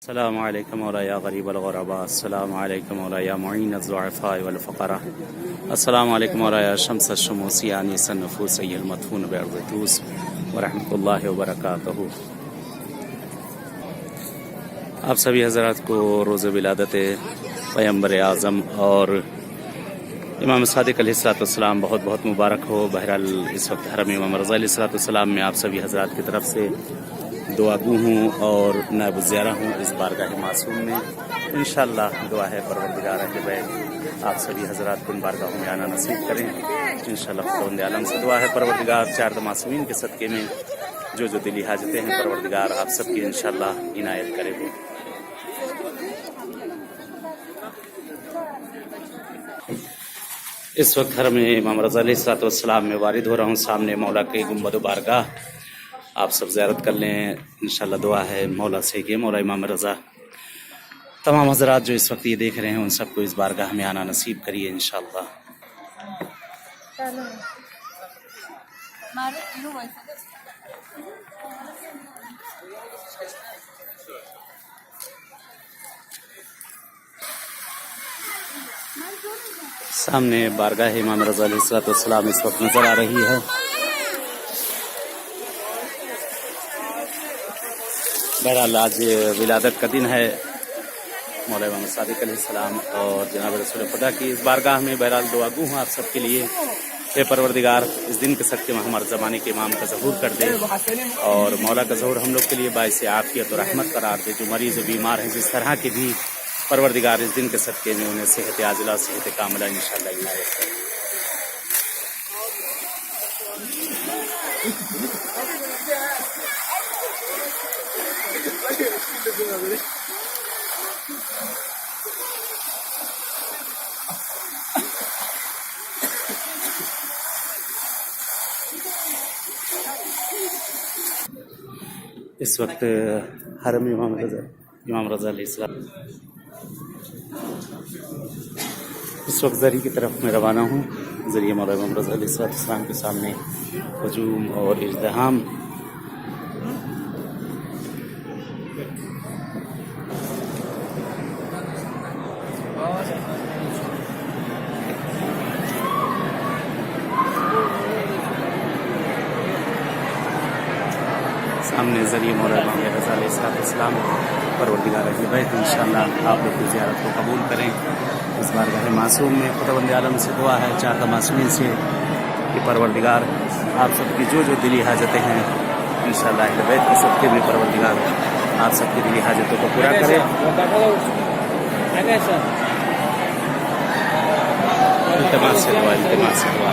السلام علیکم مولایا غریب الغرباء، السلام علیکم مولایا معین الضعفاء والفقراء، السلام علیکم مولایا شمس الشموس انیس النفوس ای المدفون بارض طوس ورحمۃ اللہ وبرکاتہ۔ آپ سبھی حضرات کو روز ولادت پیغمبر اعظم اور امام صادق علیہ السلام بہت بہت مبارک ہو۔ بہرحال اس وقت حرم امام رضا علیہ السلام میں آپ سبھی حضرات کی طرف سے دعا گو ہوں اور نائب الزیارہ ہوں اس بارگاہ معصوم میں۔ انشاءاللہ دعا ہے پروردگار اہل بیت آپ سبھی حضرات کو ان بارگاہوں میں آنا نصیب کریں۔ انشاءاللہ خداوند عالم سے دعا ہے پروردگار چار معصومین کے صدقے میں جو دلی حاجتیں ہیں پروردگار آپ سب کی انشاءاللہ عنایت کرے گا۔ اس وقت حرم امام رضا علیہ السلام میں وارد ہو رہا ہوں۔ سامنے مولا کے گنبد و بارگاہ آپ سب زیارت کر لیں۔ انشاءاللہ دعا ہے مولا سے کہ مولا امام رضا تمام حضرات جو اس وقت یہ دیکھ رہے ہیں ان سب کو اس بارگاہ میں آنا نصیب کریے انشاءاللہ۔ سامنے بارگاہ امام رضا علیہ السلام اس وقت نظر آ رہی ہے۔ بہرحال آج ولادت کا دن ہے مولا امام صادق علیہ السلام اور جناب رسول خدا کی اس بارگاہ میں بہرحال دعا گو ہوں آپ سب کے لیے۔ اے پروردگار اس دن کے صدقے میں ہمارے زمانے کے امام کا ظہور کر دے اور مولا کا ظہور ہم لوگ کے لیے باعث عافیت اور رحمت قرار دے۔ جو مریض و بیمار ہیں جس طرح کے بھی پروردگار اس دن کے صدقے میں انہیں صحت عاجلہ صحت کاملہ انشاءاللہ عنایت کرے۔ اس وقت حرم امام رضا علیہ السلام اس وقت زری کی طرف میں روانہ ہوں۔ ذریعہ مولا امام رضا علیہ السلام کے سامنے ہجوم اور ازدحام۔ سامنے ذریعہ مولا امام رضا علیہ السلام پروردگار اہل بیت انشاءاللہ آپ لوگ کی زیارت کو قبول کریں اس بارگاہ معصوم میں۔ خداوند عالم سے دعا ہے چار معصومین سے کہ پروردگار آپ سب کی جو دلی حاجتیں ہیں انشاءاللہ اہل بیت کے صدقے میں پروردگار آپ سب کی دلی حاجتوں کو پورا کرے۔ التماس سے دعا